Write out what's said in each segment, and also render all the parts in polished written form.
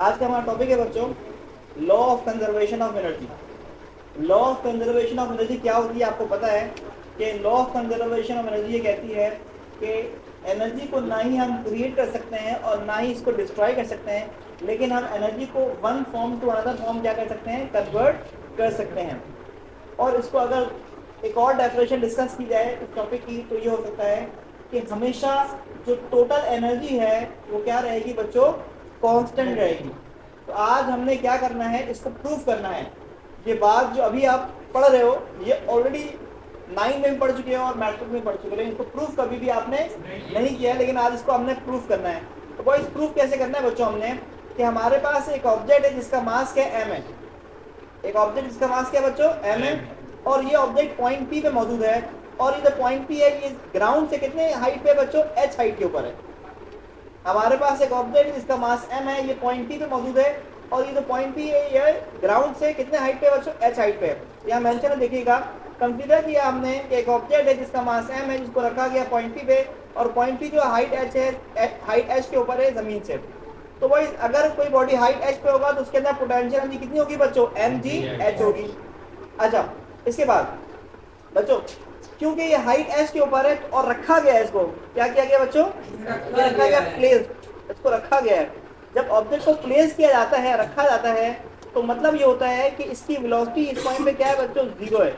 आज का हमारा टॉपिक है बच्चों law of conservation of energy. Law of conservation of energy क्या होती है आपको पता है कि law of conservation of energy ये कहती है कि एनर्जी को ना ही हम क्रिएट कर सकते हैं और ना ही इसको डिस्ट्रॉय कर सकते हैं, लेकिन हम एनर्जी को one form to another form क्या कर सकते हैं, कन्वर्ट कर सकते हैं। और इसको अगर एक और डेफिनेशन डिस्कस की जाए इस टॉपिक की तो ये हो सकता है कि हमेशा जो टोटल एनर्जी है वो क्या रहेगी बच्चों, कांस्टेंट रहेगी। तो आज हमने क्या करना है, इसको प्रूव करना है। ये बात जो अभी आप पढ़ रहे हो ये ऑलरेडी 9 में भी पढ़ चुके हो और मैट्रिक में पढ़ चुके हो, लेकिन इसको प्रूफ कभी भी आपने नहीं किया, लेकिन आज इसको हमने प्रूफ करना है। तो वो इस प्रूफ कैसे करना है बच्चों, हमने कि हमारे पास एक ऑब्जेक्ट है जिसका मास क्या है, m है। एक ऑब्जेक्ट जिसका मास क्या है बच्चों, m है, और ये ऑब्जेक्ट पॉइंट P पे मौजूद है, और ये जो पॉइंट P है ये ग्राउंड से कितने हाइट पे बच्चों, h हाइट के ऊपर है। हमारे पास एक ऑब्जेक्ट जिसका मास m है, ये पॉइंट P पे मौजूद है, और ये जो पॉइंट P है ये ग्राउंड से कितने हाइट पे बच्चों, h हाइट पे है। यहाँ मेंशन है, देखिएगा, कंसीडर किया हमने कि एक ऑब्जेक्ट है जिसका मास m है, जिसको रखा गया पॉइंट P पे, और पॉइंट P जो हाइट h है, हाइट h के ऊपर है जमीन से। तो भाई अगर कोई बॉडी हाइट h पे होगा तो उसके अंदर पोटेंशियल एनर्जी कितनी होगी बच्चों, mgh होगी। अच्छा, इसके बाद बच्चों क्योंकि ये हाइट h के ऊपर है और रखा गया है, इसको क्या किया गया बच्चों, ये रखा गया, प्लेस, इसको रखा गया है। जब ऑब्जेक्ट को प्लेस किया जाता है, रखा जाता है, तो मतलब ये होता है कि इसकी वेलोसिटी इस पॉइंट पे क्या है बच्चों, 0 है।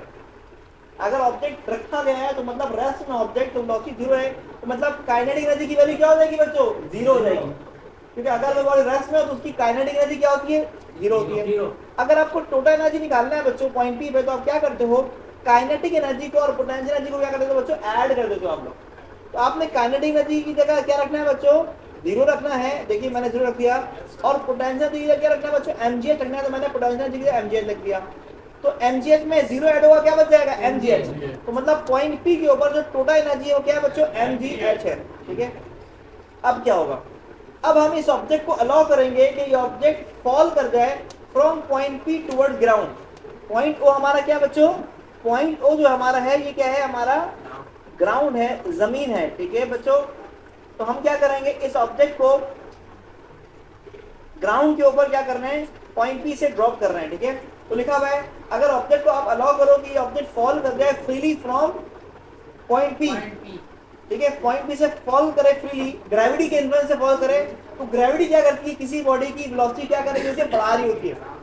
अगर ऑब्जेक्ट रखा गया है तो मतलब रेस्ट में ऑब्जेक्ट तो वेलोसिटी 0 है, तो मतलब काइनेटिक एनर्जी की वैल्यू क्या हो जाएगी बच्चों, 0 हो जाएगी। क्योंकि अगर वो रेस्ट में हो तो उसकी काइनेटिक एनर्जी क्या होती है, 0 होती है। अगर आपको टोटल एनर्जी निकालना है बच्चों पॉइंट P पे, तो आप क्या करते हो, काइनेटिक एनर्जी को और पोटेंशियल एनर्जी को क्या करते हो बच्चों, ऐड कर देते हो आप लोग। तो आपने काइनेटिक एनर्जी की जगह क्या रखना है बच्चों, 0 रखना है। देखिए मैंने 0 रख दिया। और पोटेंशियल एनर्जी की जगह क्या रखना है बच्चों, mgh रखना है, तो मैंने पोटेंशियल एनर्जी की जगह mgh लिख दिया। तो mgh में 0 ऐड होगा, क्या बच जाएगा, mgh। तो मतलब पॉइंट P के ऊपर जो टोटल एनर्जी है वो क्या है बच्चों, mgh है। ठीक है, अब क्या होगा, अब हम इस ऑब्जेक्ट को अलाउ करेंगे कि ये ऑब्जेक्ट फॉल कर जाए from point P toward ground. Point O हमारा क्या बच्चों, पॉइंट O जो हमारा है ये क्या है, हमारा ग्राउंड है, जमीन है। ठीक है बच्चों, तो हम क्या करेंगे, इस ऑब्जेक्ट को ग्राउंड के ऊपर क्या करना है, पॉइंट P से ड्रॉप करना है। ठीक है, तो लिखा हुआ है अगर ऑब्जेक्ट को आप अलाउ करो कि ऑब्जेक्ट फॉल कर जाए फ्रीली फ्रॉम पॉइंट P, ठीक है, पॉइंट P से फॉल करे फ्रीली, ग्रेविटी के इन्फ्लुएंस से फॉल करे, तो ग्रेविटी क्या करती है, किसी बॉडी की वेलोसिटी क्या करेगी, उसे बढ़ा रही होती है।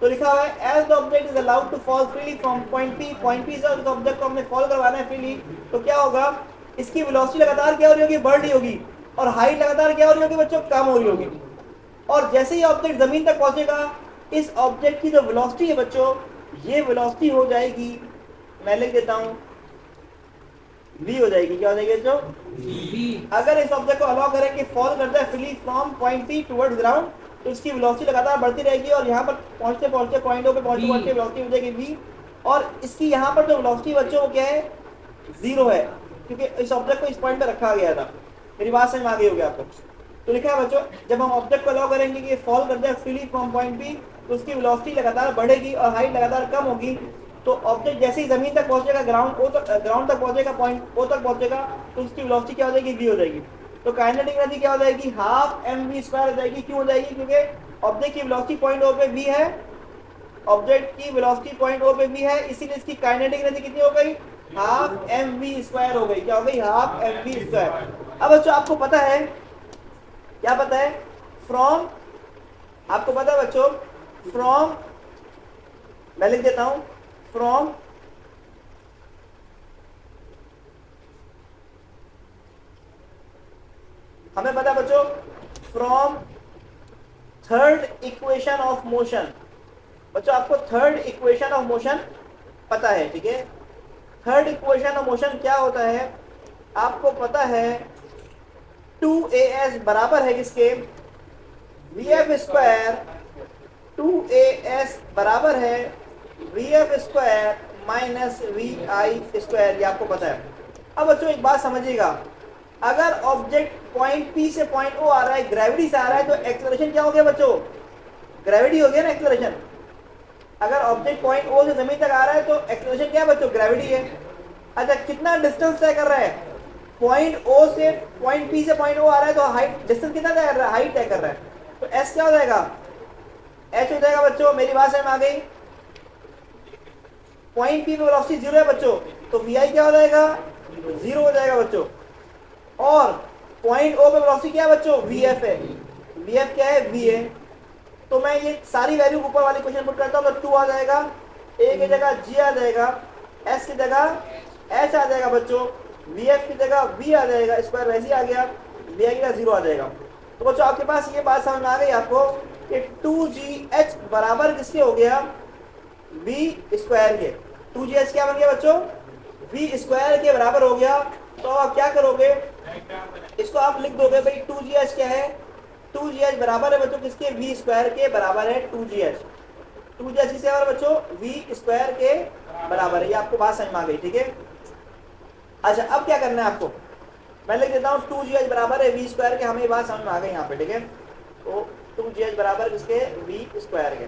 तो लिखा हुआ है as the object is allowed to fall freely from point P, point P से उस ऑब्जेक्ट को हमने फॉल करवाना है फ्रीली, तो क्या होगा, इसकी वेलोसिटी लगातार क्या हो रही होगी, बढ़ रही होगी, और हाइट लगातार क्या हो रही होगी बच्चों, कम हो रही होगी। और जैसे ही ऑब्जेक्ट जमीन तक पहुंचेगा, इस ऑब्जेक्ट की जो वेलोसिटी है बच्चों, ये वेलोसिटी हो जाएगी, मैं लिख देता हूं, v हो जाएगी। क्या हो जाएगी बच्चों, v। अगर इस ऑब्जेक्ट को अलाउ करें कि फॉल करता है freely from point P towards ground, तो इसकी वेलोसिटी लगातार बढ़ती रहेगी, और यहाँ पर पहुंचते पहुंचते पॉइंट O पे पहुंचते पहुंचते वेलोसिटी हो जाएगी v, और इसकी यहाँ पर जो वेलोसिटी बच्चों वो क्या है, 0 है, क्योंकि इस ऑब्जेक्ट को इस पॉइंट पे रखा गया था। मेरी बात समझ में आ गई होगी आपको। तो लिखा है बच्चों जब हम ऑब्जेक्ट को अलाउ करेंगे कि फॉल करता है फ्रीली फ्रॉम पॉइंट P, तो उसकी वेलोसिटी लगातार बढ़ेगी और हाइट लगातार कम होगी। तो ऑब्जेक्ट जैसे ही जमीन तक पहुंचेगा, ग्राउंड तक पहुंचेगा, पॉइंट O तक पहुंचेगा, तो उसकी वेलोसिटी क्या हो जाएगी, v हो जाएगी। तो काइनेटिक एनर्जी क्या हो जाएगी, हाफ mv² हो जाएगी। क्यों हो जाएगी, क्योंकि ऑब्जेक्ट की वेलोसिटी पॉइंट O पे v है, ऑब्जेक्ट की वेलोसिटी पॉइंट O पे v है, इसीलिए इसकी काइनेटिक एनर्जी कितनी हो गई, हाफ mv² हो गई। क्या हो गई, हाफ mv²। अब बच्चों आपको पता है, क्या पता है, फ्रॉम, आपको पता है बच्चों, फ्रॉम, मैं लिख देता हूं, फ्रॉम हमें पता है बच्चों, from third equation of motion. बच्चों आपको थर्ड इक्वेशन ऑफ मोशन पता है, ठीक है। थर्ड इक्वेशन ऑफ मोशन क्या होता है, आपको पता है, 2as बराबर है किसके, vf², 2as बराबर है vf² माइनस vi², ये आपको पता है। अब बच्चों एक बात समझिएगा, अगर ऑब्जेक्ट पॉइंट P से पॉइंट O आ रहा है, ग्रेविटी से आ रहा है, तो एक्सेलरेशन क्या हो गया बच्चों, ग्रेविटी हो गया ना, एक्सेलरेशन। अगर ऑब्जेक्ट पॉइंट O से जमीन तक आ रहा है तो एक्सेलरेशन क्या है बच्चों, ग्रेविटी है। अच्छा, कितना डिस्टेंस तय कर रहा है, पॉइंट P से पॉइंट O आ रहा है, तो हाइट डिस्टेंस कितना तय कर रहा है, हाइट तय कर रहा है। तो एस क्या हो जाएगा, एच हो जाएगा बच्चों। मेरी बात समझ में आ गई? पॉइंट पी पे वेलोसिटी जीरो है बच्चों, तो वी आई क्या हो जाएगा, जीरो हो जाएगा बच्चों। और पॉइंट ओ पे वेलोसिटी क्या है बच्चों, वी एफ है। वी एफ क्या है, वी ए। तो मैं ये सारी वैल्यू ऊपर वाली क्वेश्चन पुट करता हूँ, तो 2 आ जाएगा, ए की जगह जी आ जाएगा, एस की जगह एच आ जाएगा बच्चों, वी एफ की जगह वी आ जाएगा, स्क्वायर वैसे ही आ गया, वी आई का जीरो आ जाएगा। तो बच्चों आपके पास ये बात समझ में आ गई आपको कि 2GH बराबर किसके हो गया, वी स्क्वायर के। 2GH क्या बन गया बच्चों, वी स्क्वायर के बराबर हो गया। तो आप क्या करोगे, इसको आप लिख दोगे भाई 2GH क्या है, 2GH बराबर है बच्चों किसके, वी स्क्वायर के बराबर है 2GH। 2GH किसके बराबर बच्चों, वी स्क्वायर के बराबर है। ये आपको बात समझ में आ गई, ठीक है। अच्छा अब क्या करना है आपको, मैं लिख देता हूँ 2GH बराबर है वी स्क्वायर के, हमें ये बात समझ में आ गई यहाँ पे, ठीक है। तो 2GH बराबर किसके, वी स्क्वायर के।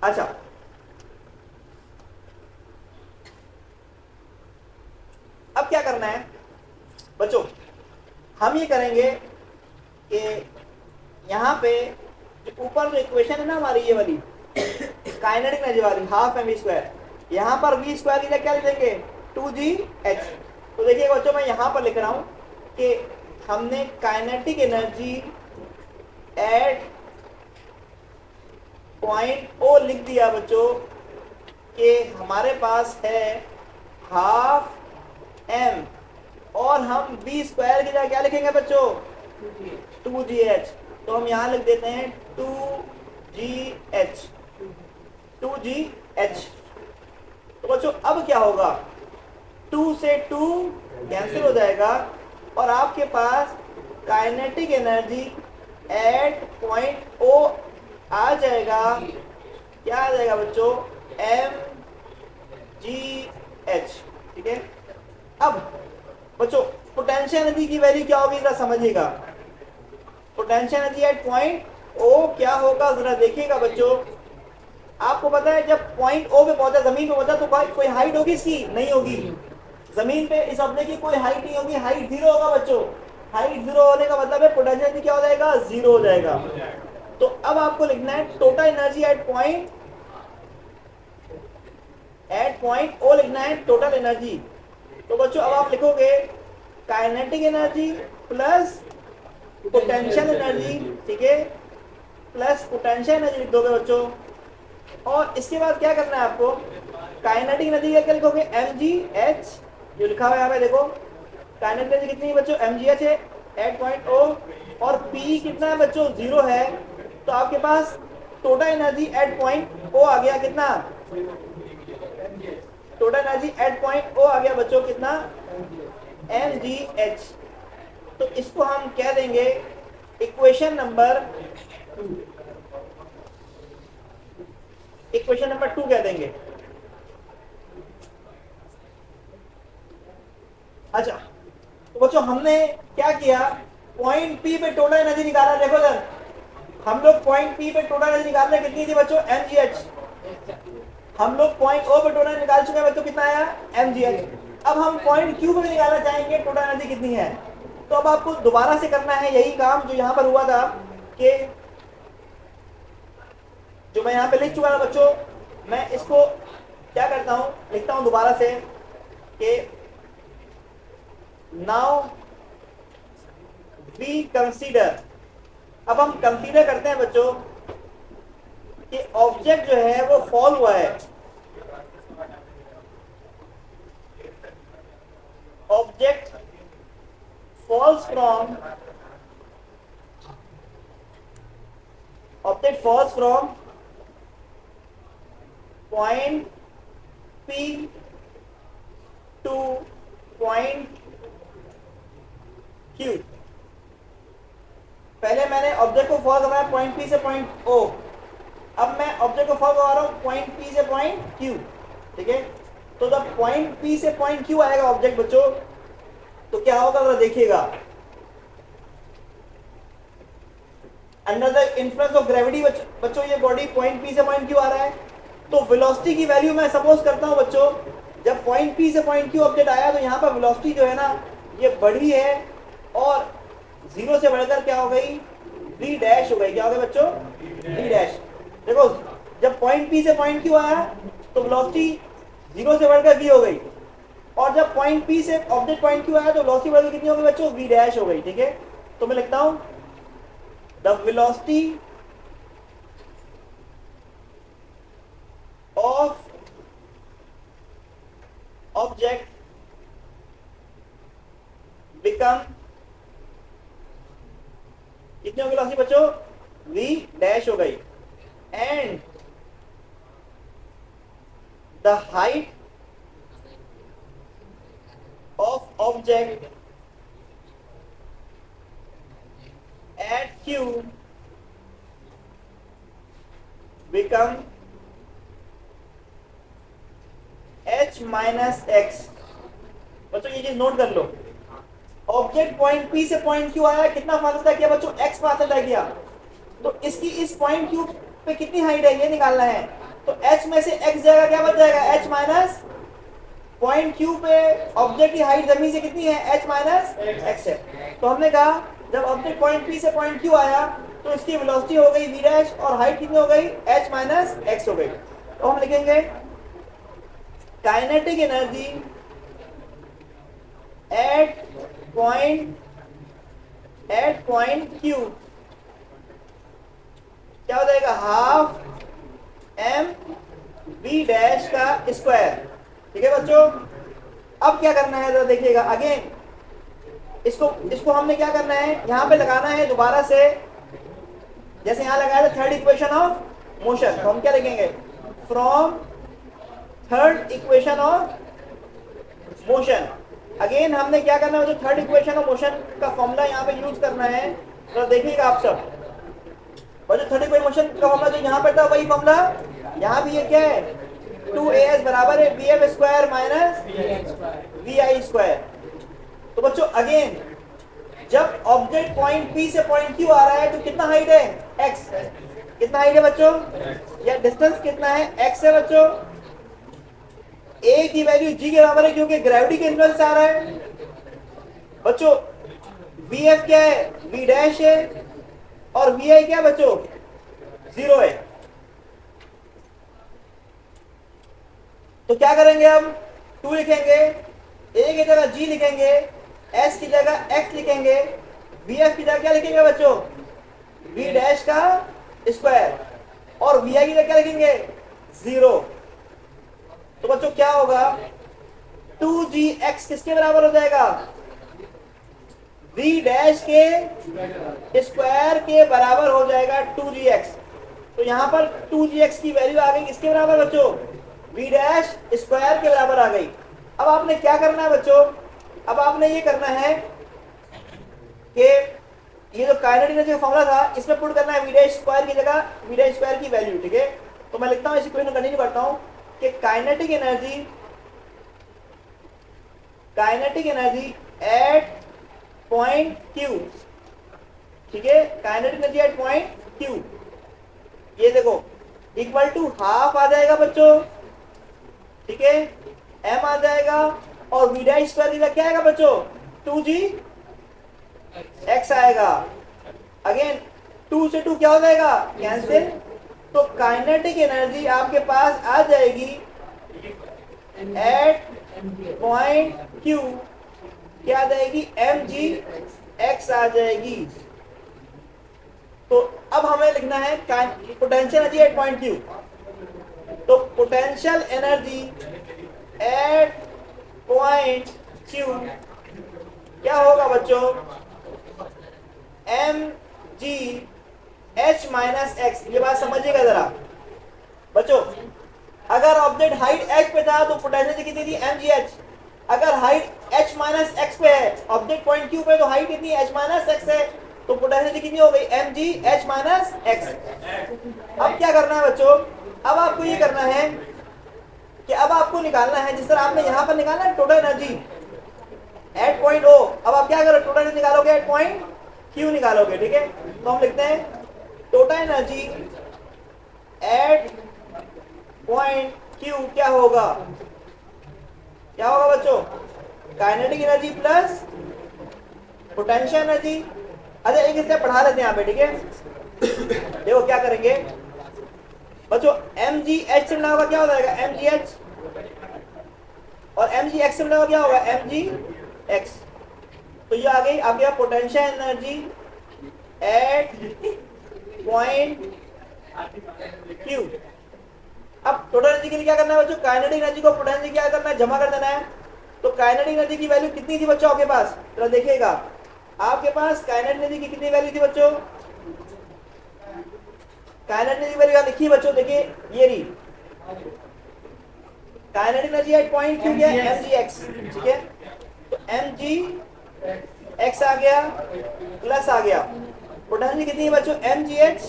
अच्छा अब क्या करना है बच्चों, हम ये करेंगे कि यहाँ पे ऊपर जो इक्वेशन है ना हमारी ये वाली काइनेटिक एनर्जी वाली हाफ एम वी स्क्वायर, यहाँ पर वी स्क्वायर की जगह क्या लिख देंगे, 2GH। तो देखिए बच्चों मैं यहाँ पर लिख रहा हूँ कि हमने kinetic energy eight point O लिख दिया बच्चों कि हमारे पास है हाफ एम, और हम वी स्क्वायर की जगह क्या लिखेंगे बच्चों, 2GH। तो हम यहाँ लिख देते हैं 2GH। तो बच्चों अब क्या होगा, 2 से 2 कैंसिल हो जाएगा, और आपके पास kinetic energy eight point o आ जाएगा, क्या आ जाएगा बच्चों, mgh, ठीक है। अब बच्चों पोटेंशियल एनर्जी की वैल्यू क्या होगी जरा समझिएगा, potential energy eight point O क्या होगा जरा देखिएगा बच्चों। आपको पता है जब पॉइंट ओ पे पहुंचा, जमीन पे पहुंचा, तो कोई हाइट होगी इसकी, नहीं होगी। जमीन पे इस ऑब्जेक्ट की कोई हाइट नहीं होगी, हाइट जीरो होगा बच्चों। हाइट जीरो होने का मतलब है पोटेंशियल एनर्जी क्या हो जाएगा, जीरो हो जाएगा। तो अब आपको लिखना है total energy eight point O लिखना है टोटल एनर्जी। तो बच्चों अब आप लिखोगे kinetic energy plus potential energy, ठीक है, प्लस पोटेंशियल एनर्जी लिख दोगे बच्चों। और इसके बाद क्या करना है आपको, काइनेटिक एनर्जी क्या लिखोगे, mgh, जो लिखा हुआ है यहाँ पे देखो, काइनेटिक एनर्जी कितनी है बच्चों, mgh है एट पॉइंट ओ, और p कितना है बच्चों, जीरो है। तो आपके पास total energy eight point o आ गया कितना, total energy eight point o आ गया बच्चों कितना, mgh। तो इसको हम कह देंगे इक्वेशन नंबर 2 कह देंगे। अच्छा तो बच्चों हमने क्या किया, पॉइंट पी पे टोटल एनर्जी निकाला। देखो सर हम लोग पॉइंट पी पे टोटल एनर्जी निकाल रहे, कितनी थी बच्चों, mgh। हम लोग पॉइंट ओ पे टोटल निकाल चुके हैं बच्चों, कितना आया, mgh। अब हम पॉइंट क्यू पे निकालना चाहेंगे टोटल एनर्जी कितनी है। तो अब आपको दोबारा से करना है यही काम जो यहाँ पर हुआ था, कि जो मैं यहाँ पे लिख चुका था बच्चों, मैं इसको क्या करता हूँ, लिखता हूँ दोबारा से कि नाउ वी कंसीडर। अब हम कंसीडर करते हैं बच्चों कि ऑब्जेक्ट जो है वो फॉल हुआ है, object falls from point P to point Q। पहले मैंने ऑब्जेक्ट को फॉल करवाया पॉइंट P से पॉइंट O, अब मैं ऑब्जेक्ट को फॉल करवा रहा हूँ पॉइंट P से पॉइंट Q, ठीक है। तो जब पॉइंट P से पॉइंट Q आएगा ऑब्जेक्ट बच्चों, तो क्या होगा जरा देखिएगा, under the influence of gravity बच्चों ये बॉडी पॉइंट पी से पॉइंट क्यू आ रहा है। तो वेलोसिटी की वैल्यू मैं सपोज करता हूं बच्चों, जब पॉइंट पी से पॉइंट क्यू ऑब्जेक्ट आया तो यहाँ पर वेलोसिटी जो है ना ये बढ़ी है, और जीरो से बढ़कर क्या हो गई, वी डैश हो गई। क्या हो गई बच्चों, वी डैश। देखो जब पॉइंट पी से पॉइंट क्यू आया तो वेलोसिटी जीरो से बढ़कर वी हो गई, और जब पॉइंट पी से ऑब्जेक्ट पॉइंट क्यू आया तो वेलोसिटी बढ़कर कितनी हो गई बच्चों, वी डैश हो गई। ठीक है, तो मैं लिखता हूं the velocity of object become, कितनी होगी वेलोसिटी बच्चों, v डैश हो गई, and the height of object at q become h minus x. बच्चों ये चीज नोट कर लो, ऑब्जेक्ट पॉइंट P से पॉइंट Q आया, कितना फासला किया बच्चों, x फासला किया, तो इसकी इस पॉइंट Q पे कितनी हाइट है ये निकालना है। तो h में से x जाएगा, क्या बच जाएगा, h माइनस पॉइंट Q पे ऑब्जेक्ट की हाइट जमीन से कितनी है, h माइनस x है। तो हमने कहा जब ऑब्जेक्ट पॉइंट P से पॉइंट Q आया तो इसकी वेलोसिटी हो गई v डैश और हाइट कितनी हो गई, h माइनस x हो गई। तो हम लिखेंगे kinetic energy eight point Q क्या हो जाएगा, हाफ m v डैश का स्क्वायर। ठीक है बच्चों, अब क्या करना है जरा देखिएगा अगेन, इसको हमने क्या करना है, यहां पे लगाना है दोबारा से, जैसे यहां लगाया था थर्ड इक्वेशन ऑफ मोशन, तो हम क्या लिखेंगे, from third equation of motion. Again हमने क्या करना है, जो थर्ड इक्वेशन ऑफ मोशन का फॉर्मूला यहाँ पे यूज करना है, तो देखिएगा आप सब, और जो थर्ड इक्वेशन का फॉर्मूला जो यहाँ पे था वही फॉर्मूला यहाँ भी ये क्या है, 2as बराबर है bf square minus vi square. तो बच्चों अगेन जब ऑब्जेक्ट पॉइंट P से पॉइंट Q आ रहा है तो कितना हाइट है, x, कितना हाइट है बच्चों, या डिस्टेंस कितना है, x है बच्चों। a की वैल्यू g के बराबर है क्योंकि ग्रेविटी के इन्फ्लुएंस आ रहा है बच्चों। vf क्या है, v डैश है, और vi क्या बच्चों, जीरो है। तो क्या करेंगे, हम 2 लिखेंगे, a की जगह g लिखेंगे, s की जगह x लिखेंगे, vf की जगह क्या लिखेंगे बच्चों, v डैश का स्क्वायर, और vi की जगह क्या लिखेंगे, जीरो। तो बच्चों क्या होगा, 2gx किसके बराबर हो जाएगा, v डैश के स्क्वायर के बराबर हो जाएगा 2gx। तो यहां पर 2gx की वैल्यू आ गई किसके बराबर बच्चों, v डैश स्क्वायर के बराबर आ गई। अब आपने क्या करना है बच्चों, अब आपने ये करना है कि ये जो काइनेटिक एनर्जी का फॉर्मूला था इसमें पुट करना है v डैश स्क्वायर की जगह v डैश स्क्वायर की वैल्यू। ठीक है, तो मैं लिखता हूं, इस इक्वेशन कंटिन्यू करता हूं कि kinetic energy eight point Q, ठीक है, kinetic energy eight point Q, ये देखो इक्वल टू हाफ आ जाएगा बच्चों, ठीक है, m आ जाएगा, और v डैश स्क्वायर की क्या आएगा बच्चों, 2gx आएगा। अगेन 2 से 2 क्या हो जाएगा, कैंसिल। तो काइनेटिक एनर्जी आपके पास आ जाएगी एट पॉइंट Q, क्या आ जाएगी, mgx आ जाएगी। तो अब हमें लिखना है potential energy eight point Q। तो potential energy eight point Q क्या होगा बच्चों, mg h माइनस एक्स। ये बात समझिएगा जरा बच्चों, अगर ऑब्जेक्ट हाइट h पे था तो पोटेंशियल कितनी थी, mgh। अगर हाइट h माइनस एक्स पे है ऑब्जेक्ट पॉइंट Q पे, तो हाइट कितनी h माइनस एक्स है, तो पोटेंशियल कितनी हो गई, mg h माइनस एक्स। अब क्या करना है बच्चों, अब आपको ये करना है कि अब आपको निकालना है, जिस तरह आपने यहां पर निकालना है total energy eight point O, अब आप क्या करो, टोटल एनर्जी निकालोगे एट पॉइंट Q निकालोगे। ठीक है, तो हम लिखते हैं total energy eight point Q क्या होगा, क्या होगा बच्चों, kinetic energy plus potential energy अच्छा एक स्टेप बढ़ा लेते हैं यहाँ पे, ठीक है। देखो क्या करेंगे बच्चों, MgH से मिला होगा क्या हो जाएगा MgH, और Mgx से मिला होगा क्या होगा Mgx। तो ये आ गई आपके यहाँ potential energy eight point Q। अब टोटल एनर्जी के लिए क्या करना है बच्चों, काइनेटिक एनर्जी को पोटेंशियल क्या करना है, जमा कर देना है। तो काइनेटिक एनर्जी की वैल्यू कितनी थी बच्चों आपके पास, जरा देखिएगा आपके पास काइनेटिक एनर्जी की कितनी वैल्यू थी बच्चों, काइनेटिक एनर्जी वैल्यू लिखी है बच्चों, देखिए ये रही kinetic energy eight point Q क्या है Mgx, ठीक है। तो Mgx आ गया प्लस आ गया, पोटेंशियल कितनी है बच्चों Mgh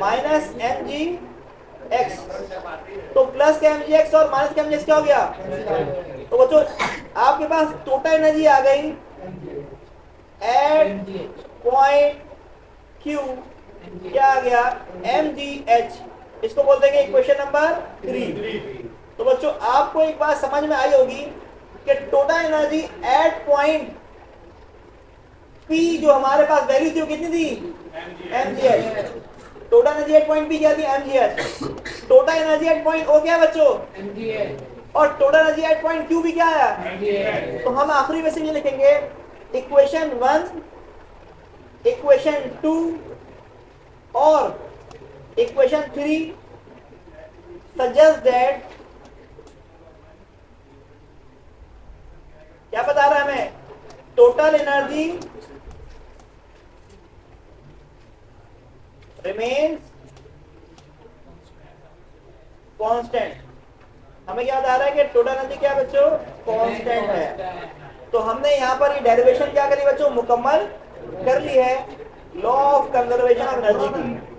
माइनस Mgx, तो प्लस का Mgx और माइनस का Mgx क्या हो गया। तो बच्चों आपके पास टोटल एनर्जी आ गई एट पॉइंट Q क्या आ गया Mgh, इसको बोलते हैं इक्वेशन नंबर 3। तो बच्चों आपको एक बात समझ में आई होगी कि total energy eight point P जो हमारे पास वैल्यू थी वो कितनी थी Mgh, total energy eight point P क्या थी Mgh, total energy eight point O क्या है बच्चों और total energy eight point Q भी क्या आया। तो हम आखिरी में से ये लिखेंगे इक्वेशन 1, इक्वेशन 2 और इक्वेशन 3 सजेस्ट दैट, क्या बता रहा है हमें, टोटल एनर्जी रिमेन्स कांस्टेंट। हमें क्या बता रहा है कि टोटल एनर्जी क्या बच्चों कांस्टेंट है। तो हमने यहाँ पर ये डेरिवेशन क्या करी बच्चों, मुकम्मल कर ली है law of conservation of energy की।